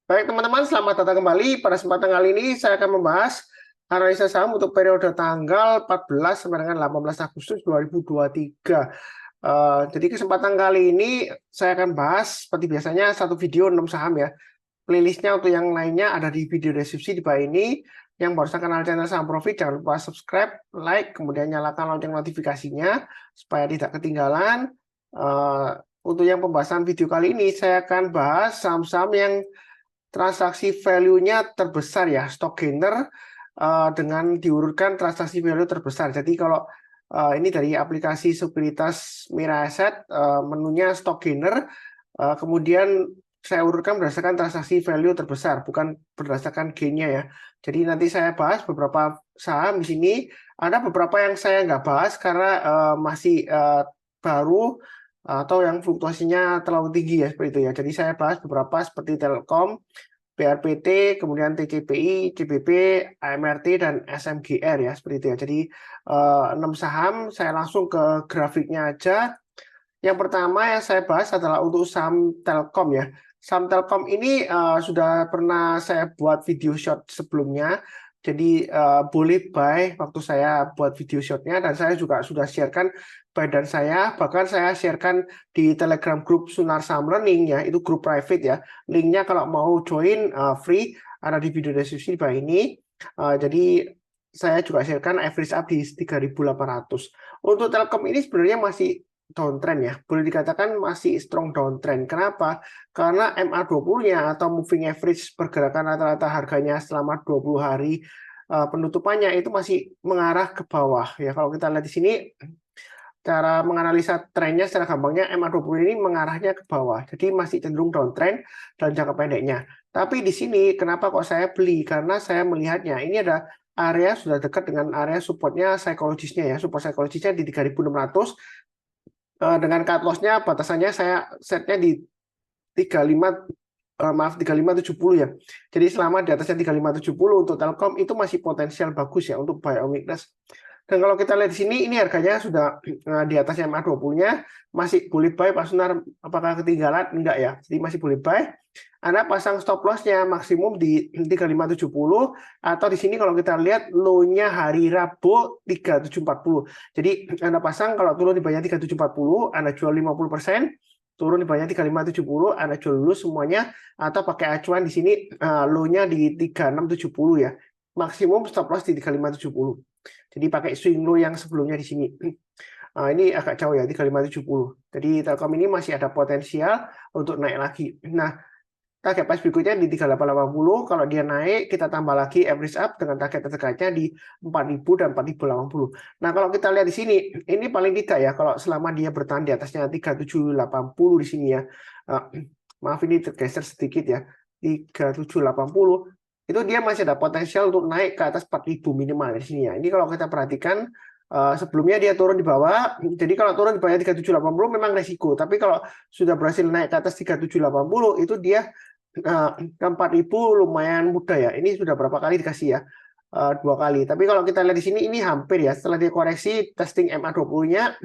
Baik teman-teman, selamat datang kembali. Pada kesempatan kali ini saya akan membahas analisa saham untuk periode tanggal 14 sampai dengan 18 Agustus 2023. Jadi kesempatan kali ini saya akan bahas seperti biasanya satu video 6 saham ya. Playlistnya untuk yang lainnya ada di video deskripsi di bawah ini. Yang baru saja kenal channel Saham Profit, jangan lupa subscribe, like, kemudian nyalakan lonceng notifikasinya supaya tidak ketinggalan. Untuk yang pembahasan video kali ini saya akan bahas saham-saham yang transaksi value-nya terbesar ya, stock gainer dengan diurutkan transaksi value terbesar. Jadi kalau ini dari aplikasi sekuritas Mira Asset, menunya stock gainer, kemudian saya urutkan berdasarkan transaksi value terbesar, bukan berdasarkan gain-nya ya. Jadi nanti saya bahas beberapa saham di sini. Ada beberapa yang saya nggak bahas karena masih baru atau yang fluktuasinya terlalu tinggi ya seperti itu ya. Jadi saya bahas beberapa seperti Telkom, BRPT, kemudian TCPI, CBP, AMRT, dan SMGR ya seperti itu ya. Jadi 6 saham, saya langsung ke grafiknya aja. Yang pertama yang saya bahas adalah untuk saham Telkom ya. Saham Telkom ini sudah pernah saya buat video short sebelumnya. Jadi boleh buy waktu saya buat video shortnya, dan saya juga sudah sharekan buy dan saya, bahkan saya sharekan di Telegram grup Sunar Saham Learning ya, itu grup private ya. Linknya kalau mau join free ada di video deskripsi di bawah ini. Jadi saya juga sharekan average up di 3.800. Untuk Telkom ini sebenarnya masih downtrend ya, boleh dikatakan masih strong downtrend. Kenapa? Karena MA20-nya atau moving average pergerakan rata-rata harganya selama 20 hari penutupannya itu masih mengarah ke bawah ya. Kalau kita lihat di sini cara menganalisa trennya secara gampangnya, MA20 ini mengarahnya ke bawah. Jadi masih cenderung downtrend dalam jangka pendeknya. Tapi di sini kenapa kok saya beli? Karena saya melihatnya ini ada area sudah dekat dengan area supportnya psikologisnya ya. Support psikologisnya di 3.600. Dengan cut loss-nya batasannya saya setnya di 3570 ya. Jadi selama di atasnya 3570 untuk Telkom itu masih potensial bagus ya untuk buy on weakness. Dan kalau kita lihat di sini, ini harganya sudah di atas MA20-nya, masih boleh buy. Pak Sunar, apakah ketinggalan? Enggak ya, jadi masih boleh buy. Anda pasang stop loss-nya maksimum di 3570, atau di sini kalau kita lihat low-nya hari Rabu 3740. Jadi Anda pasang kalau turun di bawahnya 3740, Anda jual 50%, turun di bawahnya 3570, Anda jual dulu semuanya, atau pakai acuan di sini low-nya di 3670 ya. Maksimum stop loss di 3570. Jadi pakai swing low yang sebelumnya di sini. Ini agak jauh ya, 3570. Jadi Telkom ini masih ada potensial untuk naik lagi. Nah, target price berikutnya di 3880. Kalau dia naik, kita tambah lagi average up dengan target terdekatnya di 4000 dan 4080. Nah, kalau kita lihat di sini, ini paling tidak ya, kalau selama dia bertahan di atasnya 3780 di sini ya. Maaf ini tergeser sedikit ya. 3780 itu dia masih ada potensial untuk naik ke atas 4000 minimal di sini ya. Ini kalau kita perhatikan sebelumnya dia turun di bawah. Jadi kalau turun di bawah 3780 memang resiko. Tapi kalau sudah berhasil naik ke atas 3780 itu dia ke 4000 lumayan mudah ya. Ini sudah berapa kali dikasih ya? 2 kali. Tapi kalau kita lihat di sini ini hampir ya, setelah dia koreksi testing MA20-nya,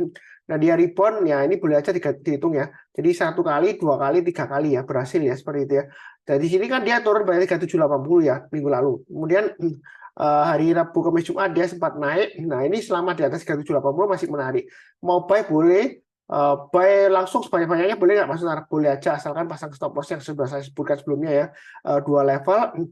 nah dia rebound ya, ini boleh aja dihitung ya. Jadi 1 kali, 2 kali, 3 kali ya berhasil ya seperti itu ya. Dan di sini kan dia turun pada 3780 ya minggu lalu. Kemudian hari Rabu Kamis Jumat dia sempat naik. Nah, ini selama di atas 3780 masih menarik. Mau buy boleh, buy langsung sebanyak-banyaknya boleh nggak Mas Sunar? Boleh aja asalkan pasang stop loss yang sudah saya sebutkan sebelumnya ya, 2 level.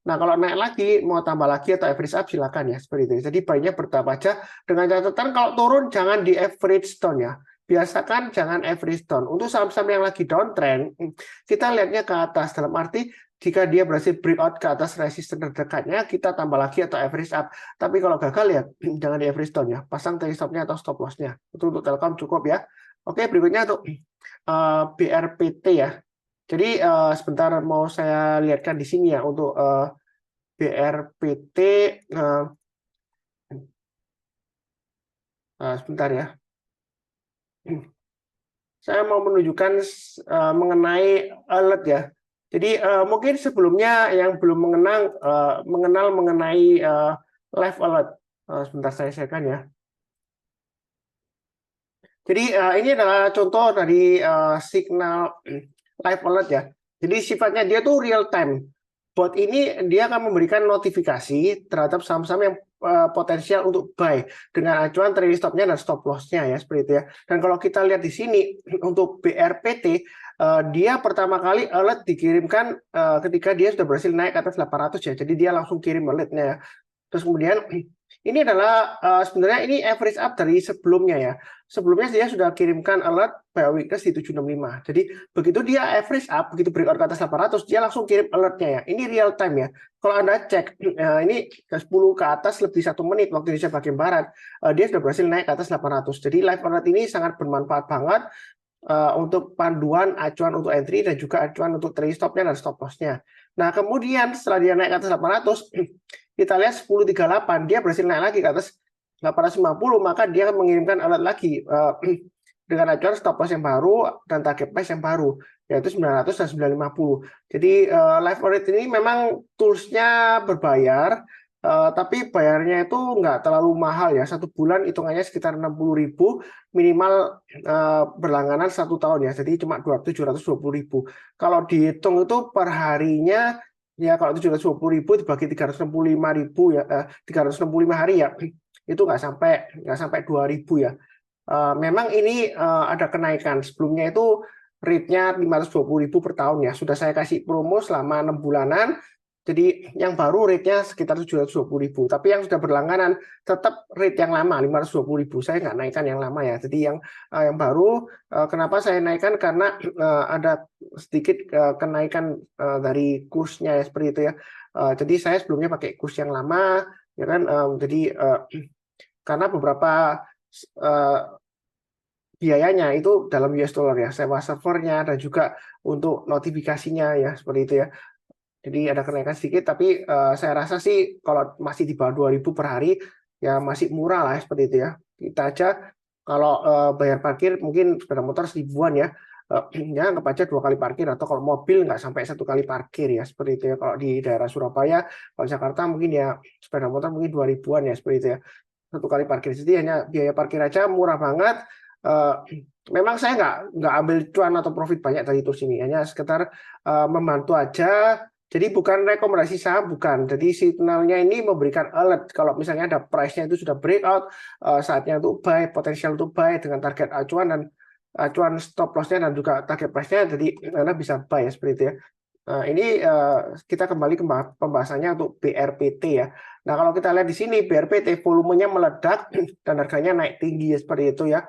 Nah, kalau naik lagi, mau tambah lagi atau average up, silakan ya, seperti itu. Jadi, baiknya bertahap aja. Dengan catatan, kalau turun, jangan di average down ya. Biasakan jangan average down. Untuk saham-saham yang lagi downtrend, kita lihatnya ke atas. Dalam arti, jika dia berhasil breakout ke atas resisten terdekatnya, kita tambah lagi atau average up. Tapi kalau gagal ya, jangan di average down ya. Pasang trailing stop-nya atau stop loss-nya. Itu untuk Telkom cukup ya. Oke, berikutnya untuk BRPT ya. Jadi sebentar mau saya lihatkan di sini ya untuk BRPT. Sebentar ya. Saya mau menunjukkan mengenai alert ya. Jadi mungkin sebelumnya yang belum mengenal mengenai live alert. Sebentar saya sharekan ya. Jadi ini adalah contoh dari signal live alert ya. Jadi sifatnya dia tuh real time. Bot ini dia akan memberikan notifikasi terhadap saham-saham yang potensial untuk buy dengan acuan trailing stop-nya dan stop loss-nya ya seperti itu ya. Dan kalau kita lihat di sini untuk BRPT dia pertama kali alert dikirimkan ketika dia sudah berhasil naik ke atas 800 ya. Jadi dia langsung kirim alertnya ya. Terus kemudian ini adalah sebenarnya ini average up dari sebelumnya ya. Sebelumnya dia sudah kirimkan alert buy weakness di 765. Jadi begitu dia average up, begitu breakout ke atas 800, dia langsung kirim alertnya ya. Ini real time ya. Kalau Anda cek, ini ke 10 ke atas lebih 1 menit waktu Indonesia bagian Barat, dia sudah berhasil naik ke atas 800. Jadi live alert ini sangat bermanfaat banget untuk panduan acuan untuk entry dan juga acuan untuk trailing stop-nya dan stop loss-nya. Nah, kemudian setelah dia naik ke atas 800, kita lihat 10.38 dia berhasil naik lagi ke atas 850, maka dia akan mengirimkan alert lagi dengan acuan stop loss yang baru dan target price yang baru, yaitu 900 dan 950. Jadi live alert ini memang tools-nya berbayar, tapi bayarnya itu nggak terlalu mahal ya. 1 bulan hitungannya sekitar 60.000, minimal berlangganan 1 tahun ya. Jadi cuma 720.000. Kalau dihitung itu per harinya ya, kalau 720.000 dibagi 365.000 ya, 365 hari ya, itu nggak sampai 2.000 ya. Memang ini ada kenaikan. Sebelumnya itu rate-nya 520.000 per tahun ya. Sudah saya kasih promo selama 6 bulanan. Jadi yang baru rate-nya sekitar 720.000. Tapi yang sudah berlangganan tetap rate yang lama 520.000. Saya nggak naikkan yang lama ya. Jadi yang baru, kenapa saya naikkan, karena ada sedikit kenaikan dari kursnya ya, seperti itu ya. Jadi saya sebelumnya pakai kurs yang lama ya kan. Jadi karena beberapa biayanya itu dalam US dollar ya, sewa servernya dan juga untuk notifikasinya ya, seperti itu ya. Jadi ada kenaikan sedikit, tapi saya rasa sih kalau masih di bawah 2.000 per hari ya masih murah lah seperti itu ya. Kita aja kalau bayar parkir mungkin sepeda motor 1.000-an ya, ya anggap aja 2 kali parkir, atau kalau mobil nggak sampai 1 kali parkir ya, seperti itu ya. Kalau di daerah Surabaya, kalau Jakarta mungkin ya sepeda motor mungkin 2.000-an ya, seperti itu ya. 1 kali parkir, jadi hanya biaya parkir aja murah banget. Memang saya nggak ambil cuan atau profit banyak dari tools ini, hanya sekedar membantu aja. Jadi bukan rekomendasi saham, bukan. Jadi signalnya ini memberikan alert kalau misalnya ada price-nya itu sudah breakout, saatnya untuk buy, potensial untuk buy dengan target acuan dan acuan stop loss-nya dan juga target price-nya. Jadi Anda bisa buy ya, seperti itu ya. Nah, ini kita kembali ke pembahasannya untuk BRPT ya. Nah, kalau kita lihat di sini BRPT volumenya meledak dan harganya naik tinggi ya, seperti itu ya.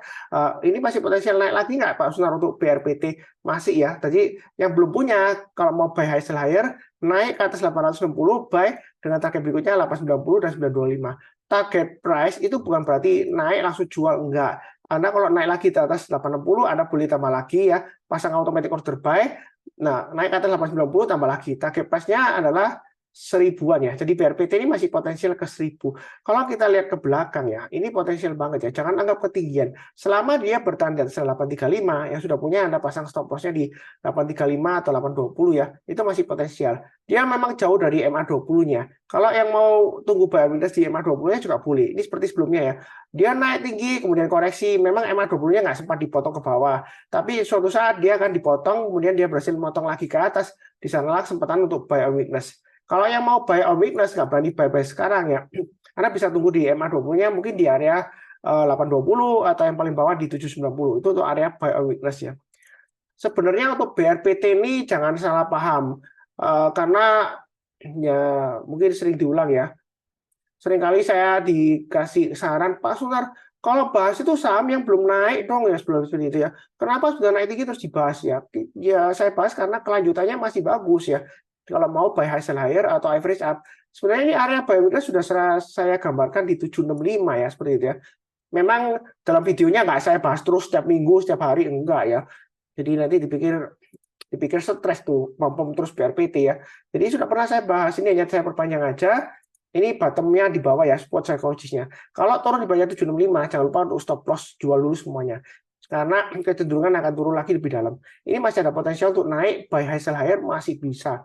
Ini masih potensial naik lagi nggak Pak Sunar untuk BRPT? Masih ya. Jadi yang belum punya, kalau mau buy high sell higher, naik ke atas 860, buy dengan target berikutnya 890 dan 925. Target price itu bukan berarti naik langsung jual, enggak. Anda kalau naik lagi ke atas 860, Anda boleh tambah lagi ya, pasang automatic order buy. Nah, naik ke atas 890 tambah lagi. Target price-nya adalah 1.000-an ya. Jadi BRPT ini masih potensial ke 1.000. Kalau kita lihat ke belakang ya, ini potensial banget ya. Jangan anggap ketinggian. Selama dia bertahan di atas 835, yang sudah punya Anda pasang stop loss-nya di 835 atau 820 ya, itu masih potensial. Dia memang jauh dari MA20-nya. Kalau yang mau tunggu buy weakness di MA20-nya juga boleh. Ini seperti sebelumnya ya. Dia naik tinggi, kemudian koreksi. Memang MA20-nya nggak sempat dipotong ke bawah. Tapi suatu saat dia akan dipotong, kemudian dia berhasil memotong lagi ke atas. Di sanalah kesempatan untuk buy weakness. Kalau yang mau buy on weakness, nggak berani buy sekarang ya, Anda bisa tunggu di MA20-nya mungkin di area 820 atau yang paling bawah di 790. Itu untuk area buy on weakness ya. Sebenarnya untuk BRPT ini jangan salah paham, karena ya mungkin sering diulang ya. Seringkali saya dikasih saran, Pak Sunar, kalau bahas itu saham yang belum naik dong ya, sebelum seperti itu ya. Kenapa sudah naik tinggi terus dibahas ya? Ya saya bahas karena kelanjutannya masih bagus ya. Kalau mau buy high sell higher atau average up, sebenarnya ini area buy weakness sudah saya gambarkan di 765 ya, seperti itu ya. Memang dalam videonya nggak saya bahas terus setiap minggu, setiap hari, enggak ya. Jadi nanti dipikir stres tuh, pom terus BRPT ya. Jadi sudah pernah saya bahas, ini hanya saya perpanjang aja. Ini bottomnya di bawah ya, support psychologisnya. Kalau turun di bawah 765, jangan lupa untuk stop loss, jual dulu semuanya. Karena kecenderungan akan turun lagi lebih dalam. Ini masih ada potensial untuk naik, buy high sell higher masih bisa.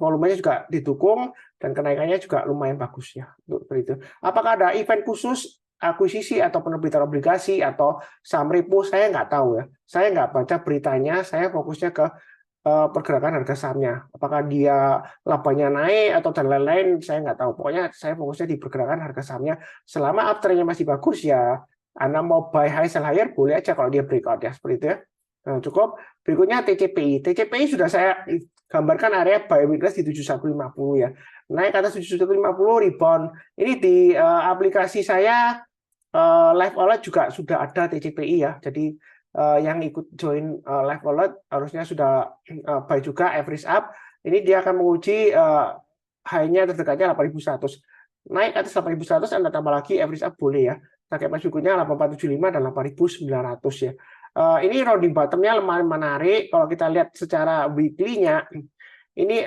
Volumenya juga didukung dan kenaikannya juga lumayan bagus ya untuk itu. Apakah ada event khusus akuisisi atau penerbitan obligasi atau saham repo? Saya nggak tahu ya. Saya nggak baca beritanya. Saya fokusnya ke pergerakan harga sahamnya. Apakah dia labanya naik atau dan lain-lain, saya nggak tahu. Pokoknya saya fokusnya di pergerakan harga sahamnya. Selama uptrendnya masih bagus ya, Anda mau buy high sell higher boleh aja kalau dia breakout ya seperti itu ya. Nah, cukup. Berikutnya TCPI. TCPI sudah saya gambarkan area buy weakness di 7150 ya. Naik ke atas 7150 rebound. Ini di aplikasi saya Live Wallet juga sudah ada TCPI ya. Jadi yang ikut join Live Wallet harusnya sudah buy juga average up. Ini dia akan menguji high-nya terdekatnya 8.100. Naik ke atas 8.100 Anda tambah lagi average up boleh ya. Target price berikutnya 8.475 dan 8.900 ya. Ini rounding bottom-nya lumayan menarik. Kalau kita lihat secara weekly-nya, ini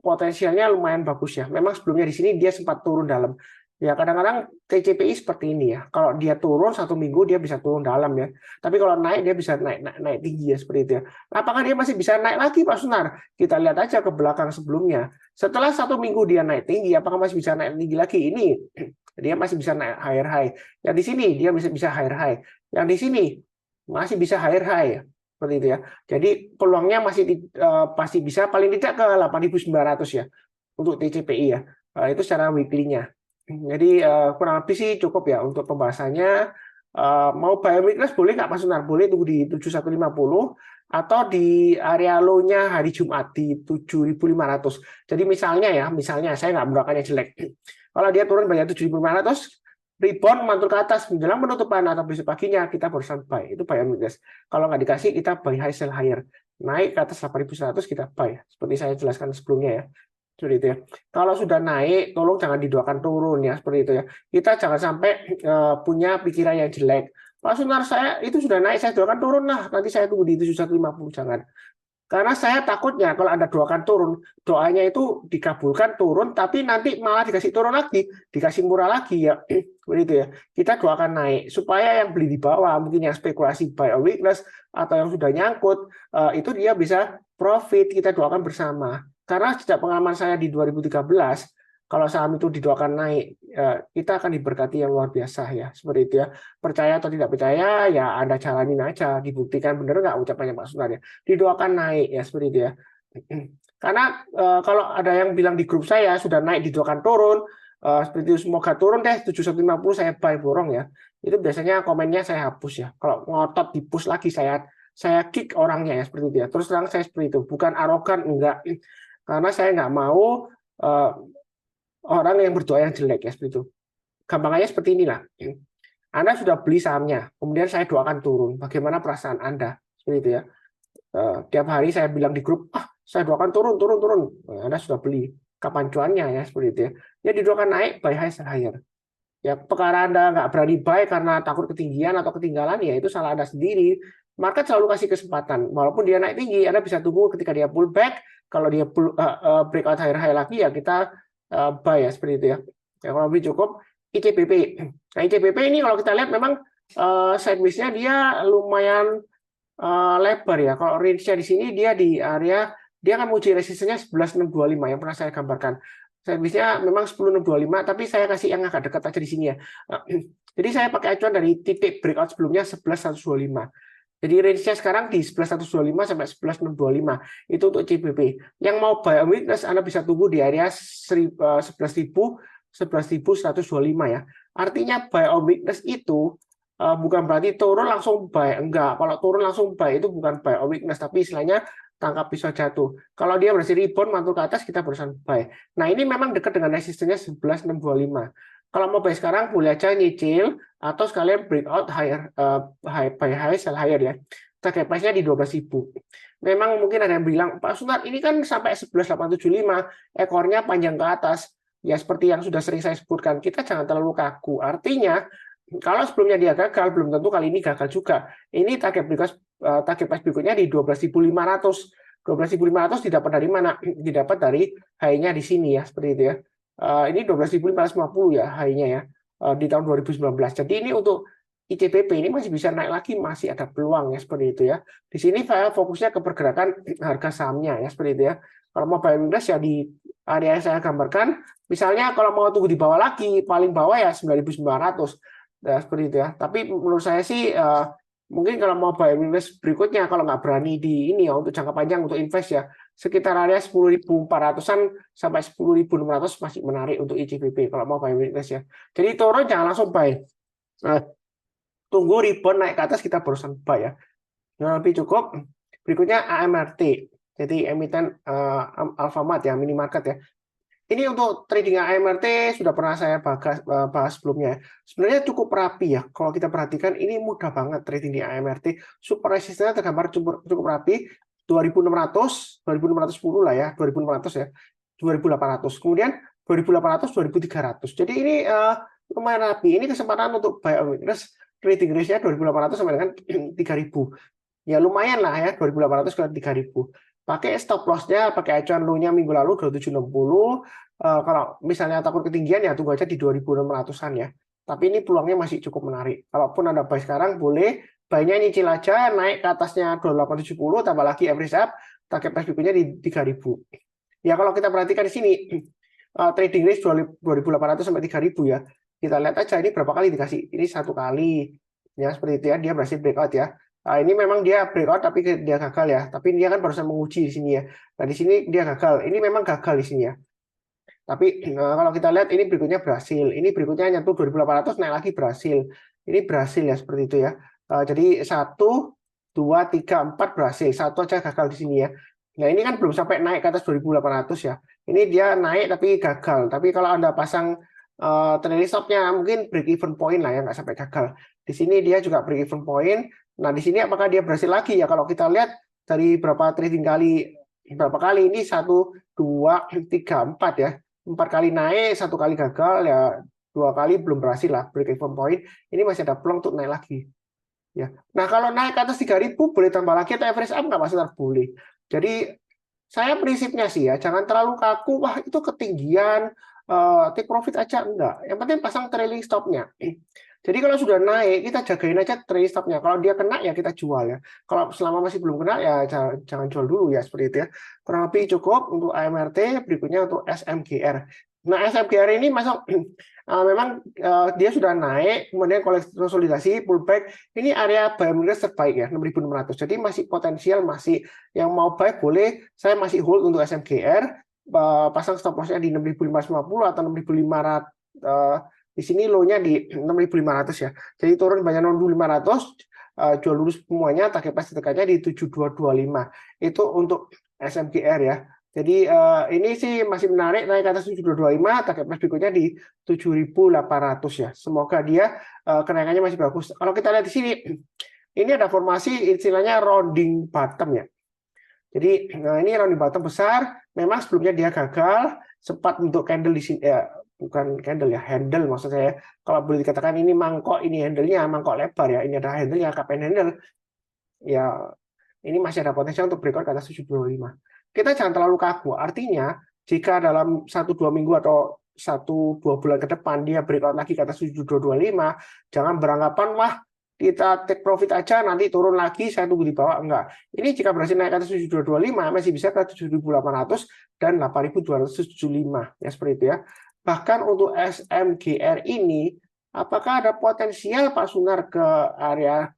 potensialnya lumayan bagus ya. Memang sebelumnya di sini dia sempat turun dalam. Ya kadang-kadang TCPI seperti ini ya. Kalau dia turun 1 minggu dia bisa turun dalam ya. Tapi kalau naik dia bisa naik tinggi ya seperti itu ya. Apakah dia masih bisa naik lagi Pak Sunar? Kita lihat aja ke belakang sebelumnya. Setelah 1 minggu dia naik tinggi, apakah masih bisa naik tinggi lagi? Ini dia masih bisa naik higher high. Yang di sini dia bisa higher high. Yang di sini masih bisa higher high ya. Seperti itu ya. Jadi peluangnya masih pasti bisa paling tidak ke 8.900 ya untuk TCPI ya. Itu secara weekly-nya. Jadi kurang lebih sih cukup ya untuk pembahasannya. Mau buy weakness boleh nggak Pak Sunar? Boleh tunggu di 7150 atau di area low-nya hari Jumat di 7.500. Jadi misalnya saya nggak menggunakannya jelek. Kalau dia turun banyak 7.500, rebound mantul ke atas menjelang penutupan atau besok paginya kita barusan buy. Itu buy weakness. Kalau nggak dikasih kita buy high sell higher. Naik ke atas 8.100 kita buy. Seperti saya jelaskan sebelumnya ya. Seperti itu ya. Kalau sudah naik, tolong jangan didoakan turun ya, seperti itu ya. Kita jangan sampai punya pikiran yang jelek. Pak Sunar, saya itu sudah naik, saya doakan turun lah. Nanti saya tunggu di 7150, jangan. Karena saya takutnya kalau Anda doakan turun, doanya itu dikabulkan turun, tapi nanti malah dikasih turun lagi, dikasih murah lagi ya. Begitu ya. Kita doakan naik supaya yang beli di bawah, mungkin yang spekulasi buy or weakness atau yang sudah nyangkut, itu dia bisa profit. Kita doakan bersama. Karena sejak pengalaman saya di 2013, kalau saham itu didoakan naik, kita akan diberkati yang luar biasa ya, seperti itu ya. Percaya atau tidak percaya, ya Anda jalanin aja, dibuktikan benar nggak ucapannya Pak Sunar ya. Didoakan naik ya, seperti itu ya. Karena kalau ada yang bilang di grup saya sudah naik didoakan turun, seperti itu semoga turun deh 7150 saya buy borong ya. Itu biasanya komennya saya hapus ya. Kalau ngotot di push lagi saya kick orangnya ya, seperti itu ya. Terus terang saya seperti itu, bukan arogan enggak. Karena saya nggak mau orang yang berdoa yang jelek ya, seperti itu. Gampangannya seperti inilah. Anda sudah beli sahamnya, kemudian saya doakan turun. Bagaimana perasaan Anda? Seperti itu ya. Tiap hari saya bilang di grup, saya doakan turun. Anda sudah beli. Kapan cuannya ya, seperti itu ya. Ya didoakan naik, buy high, sell higher. Ya perkara Anda nggak berani buy karena takut ketinggian atau ketinggalan, ya itu salah Anda sendiri. Market selalu kasih kesempatan. Walaupun dia naik tinggi, Anda bisa tunggu ketika dia pullback. Kalau dia breakout higher high lagi, ya kita buy ya, seperti itu ya. Ya kalau lebih cukup. ICBP. Nah ICBP ini kalau kita lihat memang sideways-nya dia lumayan lebar ya. Kalau range-nya di sini dia di area, dia akan menguji resistennya 11.625 yang pernah saya gambarkan. Sideways-nya memang 10.625, tapi saya kasih yang agak dekat aja di sini ya. Jadi saya pakai acuan dari titik breakout sebelumnya 11.125. Jadi range-nya sekarang di 11.125 sampai 11.625. Itu untuk CBP. Yang mau buy on weakness, Anda bisa tunggu di area 11.125 ya. Artinya buy on weakness itu bukan berarti turun langsung buy. Enggak. Kalau turun langsung buy itu bukan buy on weakness, tapi istilahnya tangkap pisau jatuh. Kalau dia berhasil rebound mantul ke atas, kita barusan buy. Nah ini memang dekat dengan resistennya 11.625. Kalau mau buy sekarang boleh aja nyicil atau sekalian breakout higher, buy high sell higher ya. Target price-nya di 12.000. Memang mungkin ada yang bilang, Pak Sunar ini kan sampai 11.875, ekornya panjang ke atas. Ya seperti yang sudah sering saya sebutkan, kita jangan terlalu kaku. Artinya kalau sebelumnya dia gagal, belum tentu kali ini gagal juga. Ini target price berikutnya di 12.500. 12.500 didapat dari mana? Didapat dari high-nya di sini ya, seperti itu ya. Ini 12.550 ya high-nya ya di tahun 2019. Jadi ini untuk ICBP ini masih bisa naik lagi, masih ada peluang ya, seperti itu ya. Di sini saya fokusnya ke pergerakan harga sahamnya ya, seperti itu ya. Kalau mau buy weakness ya di area yang saya gambarkan, misalnya kalau mau tunggu di bawah lagi, paling bawah ya 9.900 ya, seperti itu ya. Tapi menurut saya sih Mungkin kalau mau buy weakness berikutnya, kalau nggak berani di ini ya untuk jangka panjang untuk invest ya, sekitar area 10.400-an sampai 10.600 masih menarik untuk ICBP kalau mau buy weakness ya. Jadi turun jangan langsung buy. Tunggu rebound naik ke atas kita barusan buy ya. Yang lebih cukup. Berikutnya AMRT. Jadi emiten Alfamart ya, minimarket ya. Ini untuk trading AMRT sudah pernah saya bahas sebelumnya. Sebenarnya cukup rapi ya. Kalau kita perhatikan ini mudah banget trading di AMRT. Super resistance tergambar cukup rapi. 2.600, 2.610 lah ya, 2.600 ya, 2.800. Kemudian 2.800, 2.300. Jadi ini lumayan rapi. Ini kesempatan untuk buy on weakness. Trading range-nya 2.800 sampai dengan 3.000. Ya lumayan lah ya, 2.800 ke 3.000. Pakai stop loss-nya, pakai acuan low-nya minggu lalu 2760. Kalau misalnya takut ketinggian ya tunggu aja di 2.600-an ya. Tapi ini peluangnya masih cukup menarik. Kalaupun Anda buy sekarang boleh buy-nya nyicil aja, naik ke atasnya 2870 tambah lagi average up, target price berikutnya di 3.000. Ya kalau kita perhatikan di sini trading range 2.800 sampai 3.000 ya. Kita lihat aja ini berapa kali dikasih. Ini satu kali ya seperti itu ya, dia berhasil breakout ya. Nah, ini memang dia breakout tapi dia gagal ya. Tapi dia kan barusan menguji di sini ya. Nah, di sini dia gagal. Ini memang gagal di sini ya. Tapi kalau kita lihat ini berikutnya berhasil. Ini berikutnya nyentuh 2.800 naik lagi berhasil. Ini berhasil ya seperti itu ya. Jadi 1, 2, 3, 4 berhasil. Satu aja gagal di sini ya. Nah, ini kan belum sampai naik ke atas 2.800 ya. Ini dia naik tapi gagal. Tapi kalau Anda pasang trailing stop-nya mungkin break even point lah ya, nggak sampai gagal. Di sini dia juga break even point. Nah, di sini apakah dia berhasil lagi ya? Kalau kita lihat dari berapa trading kali, berapa kali ini 1, 2, 3, 4 ya. 4 kali naik, 1 kali gagal ya, 2 kali belum berhasil lah break even point. Ini masih ada peluang untuk naik lagi. Ya. Nah, kalau naik ke atas 3.000 boleh tambah lagi atau average up nggak masalah, boleh. Jadi saya prinsipnya sih ya, jangan terlalu kaku, wah itu ketinggian, take profit aja, enggak. Yang penting pasang trailing stop-nya. Jadi kalau sudah naik, kita jagain aja trailing stop-nya. Kalau dia kena ya kita jual ya. Kalau selama masih belum kena ya jangan jual dulu ya, seperti itu ya. Kurang lebih cukup untuk AMRT, berikutnya untuk SMGR. Nah, SMGR ini masuk memang dia sudah naik, kemudian konsolidasi, pullback. Ini area buy terbaik ya, 6.600. Jadi masih potensial, masih yang mau buy boleh. Saya masih hold untuk SMGR, pasang stop loss-nya di 6.550 atau 6.500. Di sini low-nya di 6.500 ya. Jadi turun banyak 6.500, jual dulu semuanya, target price dekatnya di 7.225. Itu untuk SMGR ya. Jadi ini sih masih menarik, naik ke atas 7.225, target price berikutnya di 7.800 ya. Semoga dia kenaikannya masih bagus. Kalau kita lihat di sini, ini ada formasi istilahnya rounding bottom ya. Jadi ini rounding bottom besar, memang sebelumnya dia gagal, sempat bentuk candle di sini ya, bukan candle ya, handle maksud saya. Kalau boleh dikatakan ini mangkok, ini handle-nya mangkok lebar ya, ini ada handle-nya, cup and handle. Ya, ini masih ada potensial untuk breakout ke atas 725. Kita jangan terlalu kaku. Artinya, jika dalam 1-2 minggu atau 1-2 bulan ke depan dia breakout lagi ke atas 7.225, jangan beranggapan wah kita take profit aja nanti turun lagi saya tunggu di bawah. Enggak. Ini jika berhasil naik ke atas 7.225 masih bisa ke 7.800 dan 8.275 ya seperti itu ya. Bahkan untuk SMGR ini apakah ada potensial Pak Sunar ke area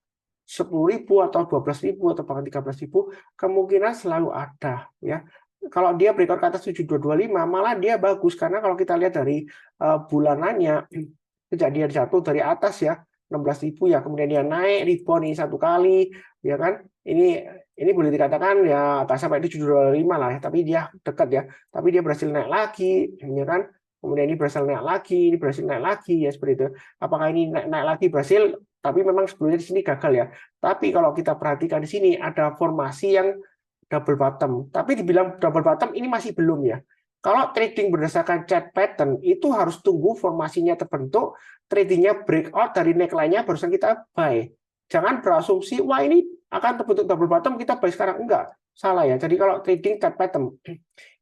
10.000 atau 12.000 atau bahkan 13.000, kemungkinan selalu ada ya. Kalau dia breakout ke atas 7.225 malah dia bagus, karena kalau kita lihat dari bulanannya sejak dia jatuh dari atas ya 16.000 ya, kemudian dia naik rebound ini satu kali ya kan, ini boleh dikatakan ya nggak sampai 7.225 lah ya, tapi dia dekat ya, tapi dia berhasil naik lagi ya kan. Kemudian ini berhasil naik lagi, ini berhasil naik lagi ya seperti itu. Apakah ini naik lagi berhasil? Tapi memang sebelumnya di sini gagal ya. Tapi kalau kita perhatikan di sini ada formasi yang double bottom. Tapi dibilang double bottom ini masih belum ya. Kalau trading berdasarkan chart pattern itu harus tunggu formasinya terbentuk, tradingnya breakout dari neckline-nya barusan kita buy. Jangan berasumsi wah ini akan terbentuk double bottom kita buy sekarang, enggak. Salah ya. Jadi kalau trading chart pattern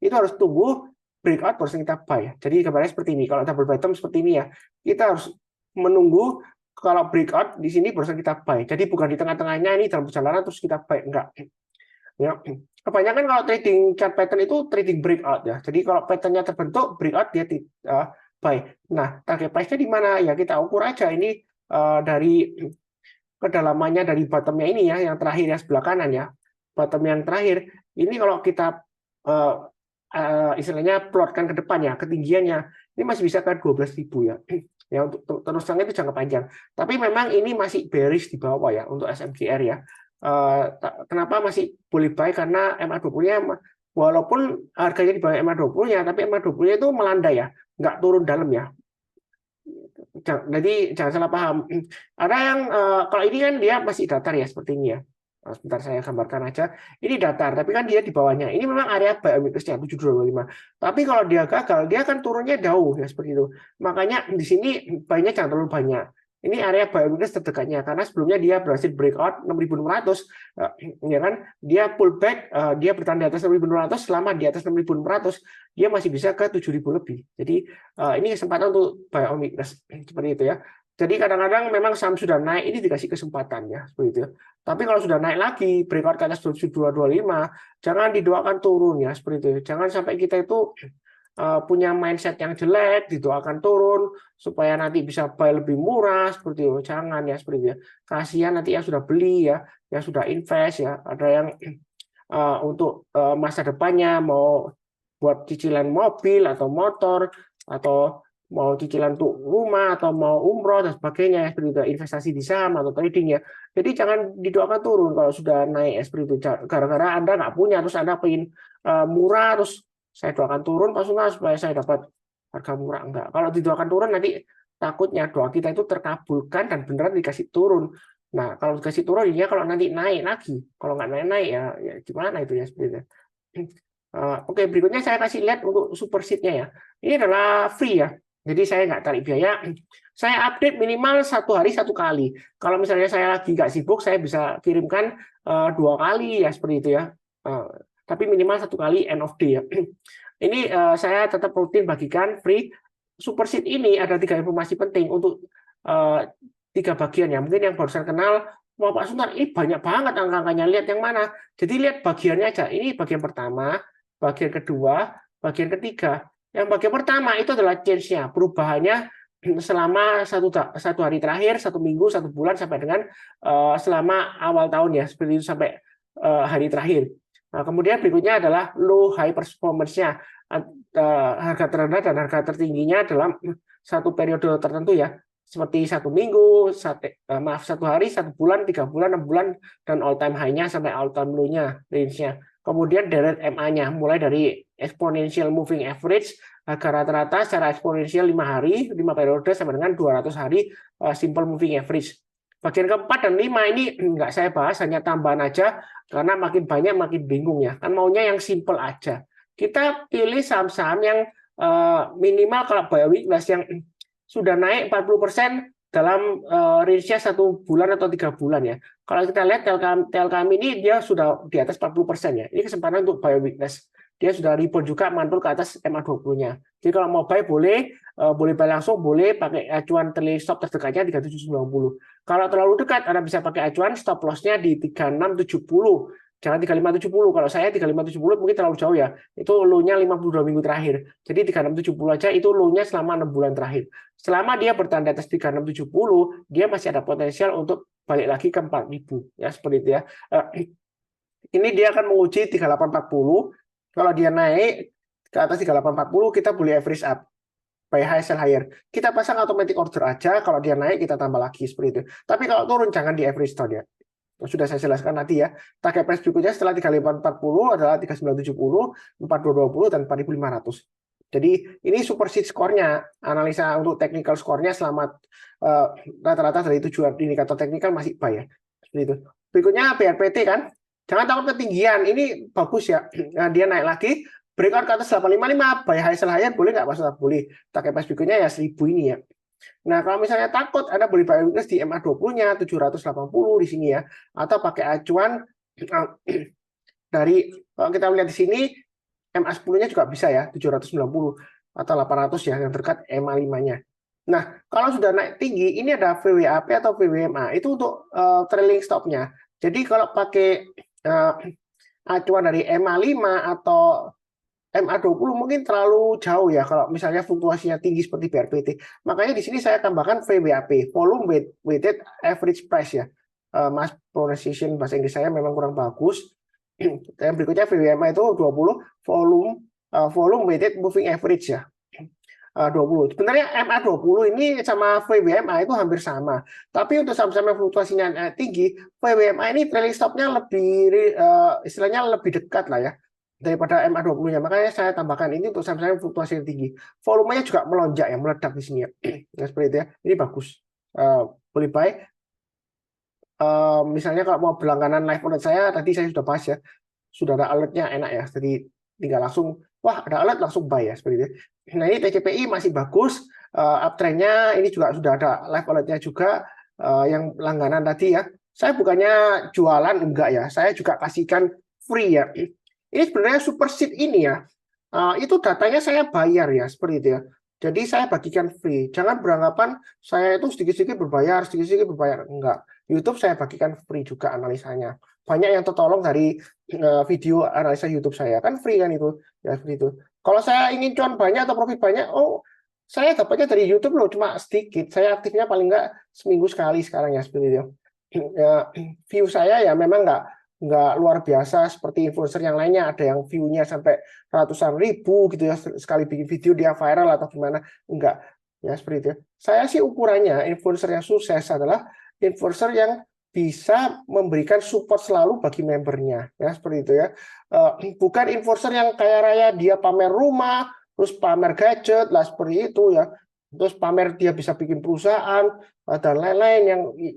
itu harus tunggu breakout barusan kita buy. Jadi gambarnya seperti ini. Kalau double bottom seperti ini ya. Kita harus menunggu kalau breakout di sini barusan kita buy. Jadi bukan di tengah-tengahnya ini dalam perjalanan terus kita buy, enggak. Ya. Kebanyakan kalau trading chart pattern itu trading breakout ya. Jadi kalau patternnya terbentuk breakout dia buy. Nah, target price-nya di mana? Ya kita ukur aja ini dari kedalamannya dari bottomnya ini ya, yang terakhir ya sebelah kanan ya, bottom yang terakhir ini kalau kita istilahnya plotkan ke depan ya, ketinggiannya ini masih bisa ke 12.000 ya. Ya untuk terus terang itu jangka panjang. Tapi memang ini masih bearish di bawah ya untuk SMGR ya. Kenapa masih boleh buy? Karena MA20-nya walaupun harganya di bawah MA20-nya, tapi MA20-nya itu melandai ya, nggak turun dalam ya. Jadi jangan salah paham. Ada yang kalau ini kan dia masih datar ya seperti ini ya. Sebentar saya gambarkan aja. Ini datar, tapi kan dia di bawahnya. Ini memang area buy weakness-nya 7225. Tapi kalau dia gagal, dia akan turunnya jauh ya seperti itu. Makanya di sini buy-nya jangan terlalu banyak. Ini area buy weakness terdekatnya karena sebelumnya dia berhasil breakout 6.600 ya kan. Dia pullback, dia bertahan di atas 6.600, selama di atas 6.600 dia masih bisa ke 7.000 lebih. Jadi ini kesempatan untuk buy on weakness seperti itu ya. Jadi kadang-kadang memang saham sudah naik ini dikasih kesempatan ya seperti itu. Tapi kalau sudah naik lagi breakout ke atas 2225, jangan didoakan turun ya seperti itu. Jangan sampai kita itu punya mindset yang jelek, didoakan turun supaya nanti bisa buy lebih murah seperti itu. Jangan ya seperti itu ya. Kasihan nanti yang sudah beli ya, yang sudah invest ya. Ada yang untuk masa depannya mau buat cicilan mobil atau motor atau mau cicilan untuk rumah atau mau umroh dan sebagainya, seperti itu, investasi di saham atau trading ya. Jadi jangan didoakan turun kalau sudah naik seperti itu. Gara-gara Anda nggak punya, terus Anda pengen murah, terus saya doakan turun Pak Suna supaya saya dapat harga murah. Enggak. Kalau didoakan turun nanti takutnya doa kita itu terkabulkan dan beneran dikasih turun. Nah kalau dikasih turun ya kalau nanti naik lagi, kalau nggak naik-naik ya gimana itu ya seperti itu. Oke, berikutnya saya kasih lihat untuk super seed-nya ya. Ini adalah free ya. Jadi saya nggak tarik biaya. Saya update minimal 1 hari 1 kali. Kalau misalnya saya lagi nggak sibuk, saya bisa kirimkan 2 kali ya seperti itu ya. Tapi minimal 1 kali end of day ya. Ini saya tetap rutin bagikan free. Super seed ini ada 3 informasi penting untuk 3 bagian ya. Mungkin yang barusan kenal, wah Pak Suntar, ini banyak banget angka-angkanya. Lihat yang mana. Jadi lihat bagiannya aja. Ini bagian pertama, bagian kedua, bagian ketiga. Yang bagian pertama itu adalah change-nya, perubahannya selama satu hari terakhir, 1 minggu, 1 bulan sampai dengan selama awal tahun ya, seperti itu sampai hari terakhir. Nah, kemudian berikutnya adalah low high performance-nya, harga terendah dan harga tertingginya dalam satu periode tertentu ya, seperti 1 minggu, 1 hari, 1 bulan, 3 bulan, 6 bulan, dan all time high-nya sampai all time low-nya, range-nya. Kemudian direct MA-nya, mulai dari exponential moving average, harga rata-rata secara eksponensial 5 hari, 5 periode sampai dengan 200 hari simple moving average. Bagian keempat dan 5 ini nggak saya bahas, hanya tambahan aja, karena makin banyak makin bingung ya. Kan maunya yang simple aja. Kita pilih saham-saham yang minimal kalau buy weakness yang sudah naik 40% dalam range-nya 1 bulan atau 3 bulan ya. Kalau kita lihat Telkom ini dia sudah di atas 40% ya. Ini kesempatan untuk buy weakness. Dia sudah rebound juga mantul ke atas MA20-nya. Jadi kalau mau buy boleh buy langsung, boleh pakai acuan trailing stop terdekatnya 3790. Kalau terlalu dekat Anda bisa pakai acuan stop loss-nya di 3670. Jangan 3570. Kalau saya 3570 mungkin terlalu jauh ya. Itu low-nya 52 minggu terakhir. Jadi 3670 aja itu low-nya selama 6 bulan terakhir. Selama dia bertahan di atas 3670, dia masih ada potensial untuk balik lagi ke 4000 ya seperti itu ya. Ini dia akan menguji 3840. Kalau dia naik ke atas 3840, kita boleh average up. Buy high sell higher. Kita pasang automatic order aja, kalau dia naik kita tambah lagi seperti itu. Tapi kalau turun jangan di average down ya. Sudah saya jelaskan nanti ya. Target price berikutnya setelah 3840 adalah 3970, 4220 dan 4500. Jadi ini super seed score-nya, analisa untuk technical score-nya selama rata-rata dari 7 indikator teknikal masih buy ya. Seperti itu. Berikutnya BRPT kan. Jangan takut ketinggian. Ini bagus ya. Nah, dia naik lagi, breakout ke atas 855, buy high sell higher boleh nggak masalah? Boleh. Target price berikutnya ya 1000 ini ya. Nah, kalau misalnya takut, Anda boleh buy weakness di MA20-nya 780 di sini ya, atau pakai acuan dari, kalau kita lihat di sini MA10-nya juga bisa ya 790 atau 800 ya yang terdekat MA5-nya. Nah, kalau sudah naik tinggi, ini ada VWAP atau VWMA, itu untuk trailing stop-nya. Jadi kalau pakai acuan dari MA5 atau MA20 mungkin terlalu jauh ya kalau misalnya fluktuasinya tinggi seperti BRPT. Makanya di sini saya tambahkan VWAP, volume weighted average price ya. Mas, pronunciation bahasa Inggris saya memang kurang bagus. Yang berikutnya VWMA itu 20 volume weighted moving average ya. 20. Sebenarnya MA20 ini sama VWMA itu hampir sama. Tapi untuk saham-saham yang fluktuasinya tinggi, VWMA ini trailing stop-nya lebih istilahnya lebih dekat lah ya daripada MA20-nya. Makanya saya tambahkan ini untuk saham-saham yang fluktuasi yang tinggi. Volumenya juga melonjak ya, meledak di sini ya. Nah, seperti itu ya. Ini bagus. Boleh buy. Misalnya kalau mau berlangganan live alert saya, tadi saya sudah bahas ya. Sudah ada alertnya, enak ya. Jadi tinggal langsung, wah ada alert langsung buy ya seperti itu. Nah ini TCPI masih bagus, uptrendnya ini juga sudah ada live alertnya juga, yang langganan tadi ya. Saya bukannya jualan enggak ya, saya juga kasihkan free ya. Ini sebenarnya super seed ini ya, itu datanya saya bayar ya seperti itu ya. Jadi saya bagikan free. Jangan beranggapan saya itu sedikit-sedikit berbayar, enggak. YouTube saya bagikan free juga analisanya. Banyak yang tertolong dari video analisa YouTube saya, kan free kan itu ya seperti itu. Kalau saya ingin cuan banyak atau profit banyak, oh saya dapatnya dari YouTube loh cuma sedikit. Saya aktifnya paling enggak seminggu sekali sekarang ya seperti itu. View saya ya memang enggak luar biasa seperti influencer yang lainnya, ada yang view-nya sampai ratusan ribu gitu ya sekali bikin video dia viral atau gimana, enggak ya seperti itu. Saya sih ukurannya influencer yang sukses adalah influencer yang bisa memberikan support selalu bagi membernya ya seperti itu ya. Bukan influencer yang kaya raya dia pamer rumah terus pamer gadget lah seperti itu ya, terus pamer dia bisa bikin perusahaan dan lain-lain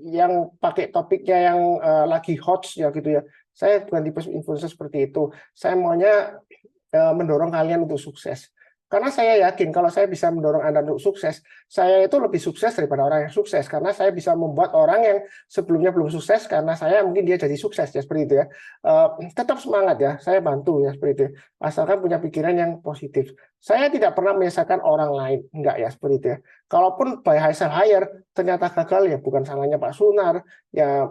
yang pakai topiknya yang lagi hot ya gitu ya. Saya bukan tipe influencer seperti itu. Saya maunya mendorong kalian untuk sukses. Karena saya yakin kalau saya bisa mendorong Anda untuk sukses, saya itu lebih sukses daripada orang yang sukses. Karena saya bisa membuat orang yang sebelumnya belum sukses, karena saya mungkin dia jadi sukses ya seperti itu ya. Tetap semangat ya, saya bantu ya seperti itu. Asalkan punya pikiran yang positif. Saya tidak pernah menyesatkan orang lain, enggak ya seperti itu ya. Kalaupun buy high sell higher ternyata gagal ya bukan salahnya Pak Sunar ya.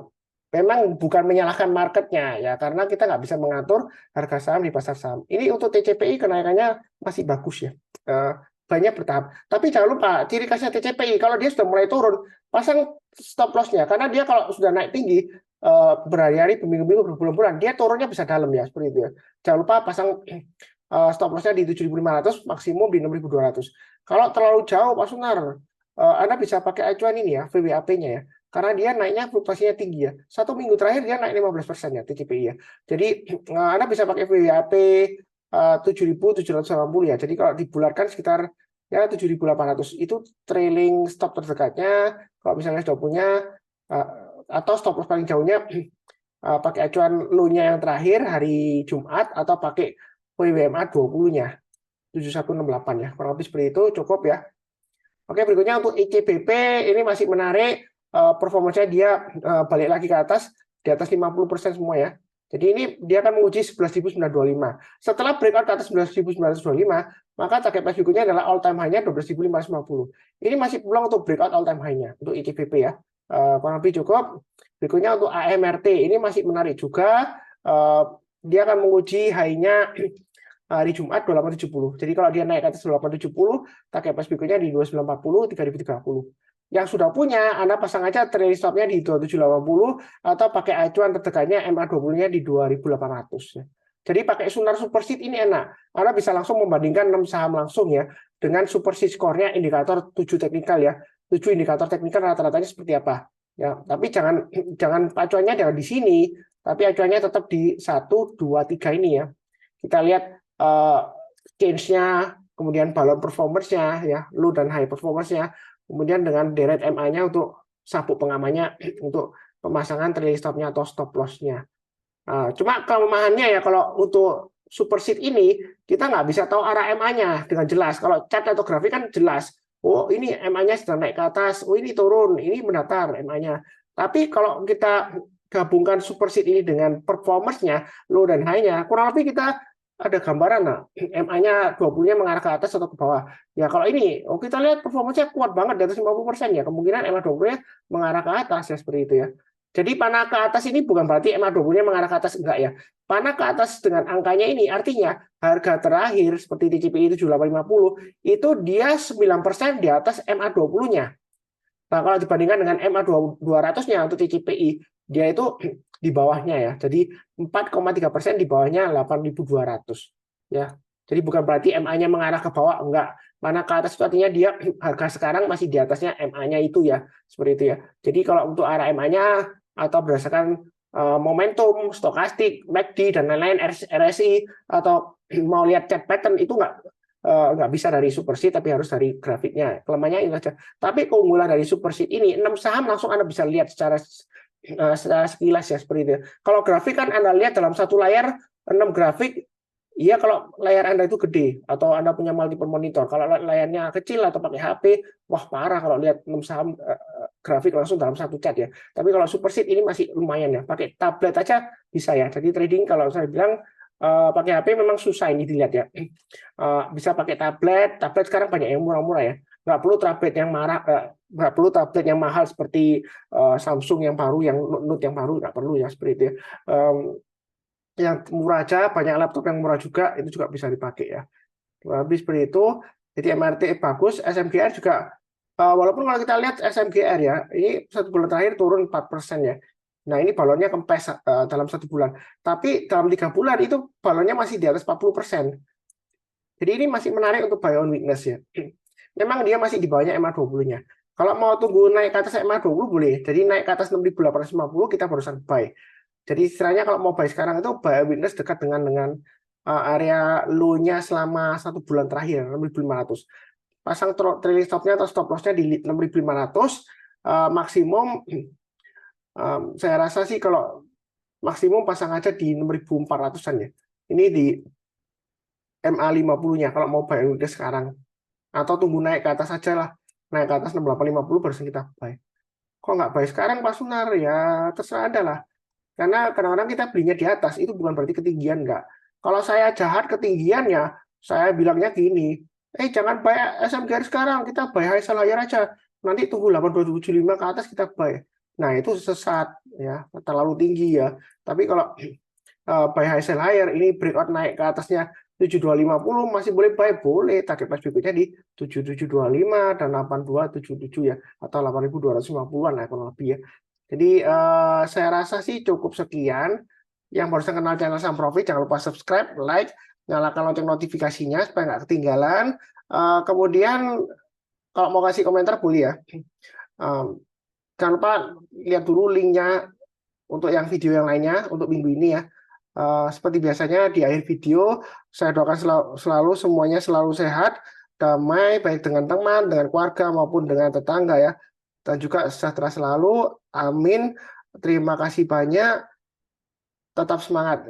Memang bukan menyalahkan marketnya ya, karena kita nggak bisa mengatur harga saham di pasar saham. Ini untuk TCPI kenaikannya masih bagus ya, banyak bertahap. Tapi jangan lupa ciri khasnya TCPI kalau dia sudah mulai turun, pasang stop loss-nya karena dia kalau sudah naik tinggi berhari-hari, berminggu-minggu, berbulan-bulan, dia turunnya bisa dalam ya seperti itu ya. Jangan lupa pasang stop loss-nya di 7.500, maksimum di 6.200. Kalau terlalu jauh Pak Sunar, Anda bisa pakai acuan ini ya, VWAP-nya ya. Karena dia naiknya fluktuasinya tinggi ya. 1 minggu terakhir dia naik 15% ya TCPI ya. Jadi Anda bisa pakai VWAP 7.780 ya. Jadi kalau dibulatkan sekitar ya 7.800 itu trailing stop terdekatnya. Kalau misalnya sudah punya atau stop loss paling jauhnya pakai acuan low-nya yang terakhir hari Jumat atau pakai VWMA 20-nya 7168 ya. Kurang lebih seperti itu cukup ya. Oke, berikutnya untuk ICBP ini masih menarik. Performanya dia balik lagi ke atas, di atas 50% semua ya. Jadi ini dia akan menguji 11.925. Setelah breakout ke atas 11.925, maka target price berikutnya adalah all time high-nya 12.550. Ini masih peluang untuk breakout all time high-nya untuk ICBP ya. Kurang lebih cukup. Berikutnya untuk AMRT ini masih menarik juga. Dia akan menguji high-nya hari Jumat 2870. Jadi kalau dia naik ke atas 2870, target price berikutnya di 2940, 3030. Yang sudah punya, Anda pasang aja trailing stop-nya di 2780 atau pakai acuan terdekatnya MA20-nya di 2800 ya. Jadi pakai Sunar Super Seed ini enak. Anda bisa langsung membandingkan 6 saham langsung ya dengan Super Seed score-nya indikator 7 teknikal ya. 7 indikator teknikal rata-ratanya seperti apa. Ya, tapi jangan acuannya jangan di sini, tapi acuannya tetap di 1 2 3 ini ya. Kita lihat change-nya, kemudian balon performance-nya ya, low dan high performance-nya. Kemudian dengan deret MA-nya untuk sabuk pengamannya untuk pemasangan trailing stop-nya atau stop loss-nya. Cuma kelemahannya ya kalau untuk super seed ini kita nggak bisa tahu arah MA-nya dengan jelas. Kalau chart atau grafik kan jelas. Oh ini MA-nya sedang naik ke atas. Oh ini turun. Ini mendatar MA-nya. Tapi kalau kita gabungkan super seed ini dengan performance-nya, low dan high-nya, kurang lebih kita ada gambaran MA-nya 20-nya mengarah ke atas atau ke bawah. Ya kalau ini, kita lihat performanya kuat banget di atas 50% ya. Kemungkinan MA 20-nya mengarah ke atas ya seperti itu ya. Jadi panah ke atas ini bukan berarti MA 20-nya mengarah ke atas, enggak ya. Panah ke atas dengan angkanya ini artinya harga terakhir seperti TCPI 7850 itu dia 9% di atas MA 20-nya. Nah, kalau dibandingkan dengan MA 200-nya untuk TCPI, dia itu di bawahnya ya. Jadi 4,3% di bawahnya 8.200 ya. Jadi bukan berarti MA-nya mengarah ke bawah, enggak. Mana ke atas itu artinya dia harga sekarang masih di atasnya MA-nya itu ya, seperti itu ya. Jadi kalau untuk arah MA-nya atau berdasarkan momentum, stokastik, MACD dan lain-lain, RSI atau mau lihat chart pattern itu nggak bisa dari superseed tapi harus dari grafiknya. Kelemahannya ini saja. Tapi keunggulan dari superseed ini 6 saham langsung Anda bisa lihat secara sekilas ya seperti itu. Kalau grafik kan Anda lihat dalam satu layar 6 grafik. Iya kalau layar Anda itu gede atau Anda punya multiple monitor. Kalau layarnya kecil atau pakai HP, wah parah kalau lihat 6 saham grafik langsung dalam satu chat ya. Tapi kalau superseed ini masih lumayan ya. Pakai tablet aja bisa ya. Jadi trading kalau saya bilang pakai HP memang susah ini dilihat ya. Bisa pakai tablet. Tablet sekarang banyak yang murah-murah ya. Nggak perlu tablet yang nggak perlu tablet yang mahal seperti Samsung yang baru, yang Note yang baru nggak perlu ya seperti itu ya. Yang murah aja, banyak laptop yang murah juga, itu juga bisa dipakai ya. Habis seperti itu, jadi MRT bagus, SMGR juga, walaupun kalau kita lihat SMGR ya, ini 1 bulan terakhir turun 4% ya. Nah ini balonnya kempes dalam 1 bulan. Tapi dalam 3 bulan itu balonnya masih di atas 40%. Jadi ini masih menarik untuk buy on weakness ya. Memang dia masih di bawahnya MA20-nya. Kalau mau tunggu naik ke atas MA20 boleh. Jadi naik ke atas 6.850 kita barusan buy. Jadi istilahnya kalau mau buy sekarang itu buy weakness dekat dengan area low-nya selama 1 bulan terakhir 6.500. Pasang trailing stop-nya atau stop loss-nya di 6.500 maksimum saya rasa sih kalau maksimum pasang aja di 6.400-an ya. Ini di MA50-nya kalau mau buy weakness sekarang. Atau tunggu naik ke atas aja lah. Naik ke atas 6850 baru kita buy. Kok nggak buy sekarang Pak Sunar? Ya terserah Anda lah. Karena kadang-kadang kita belinya di atas, itu bukan berarti ketinggian, enggak. Kalau saya jahat ketinggiannya, saya bilangnya gini, jangan buy SMGR sekarang, kita buy high sell higher aja. Nanti tunggu 8275 ke atas kita buy. Nah, itu sesat, ya, terlalu tinggi ya. Tapi kalau buy high sell higher, ini breakout naik ke atasnya 7250, masih boleh buy, boleh. Target price berikutnya di 7725 dan 8277 ya, atau 8250-an lah kurang lebih ya. Jadi saya rasa sih cukup sekian. Yang barusan kenal channel Saham Profit, jangan lupa subscribe, like, nyalakan lonceng notifikasinya supaya nggak ketinggalan. Kemudian kalau mau kasih komentar boleh ya. Jangan lupa lihat dulu linknya untuk yang video yang lainnya untuk minggu ini ya. Seperti biasanya di akhir video saya doakan selalu semuanya selalu sehat, damai baik dengan teman, dengan keluarga maupun dengan tetangga ya. Dan juga sejahtera selalu. Amin. Terima kasih banyak. Tetap semangat.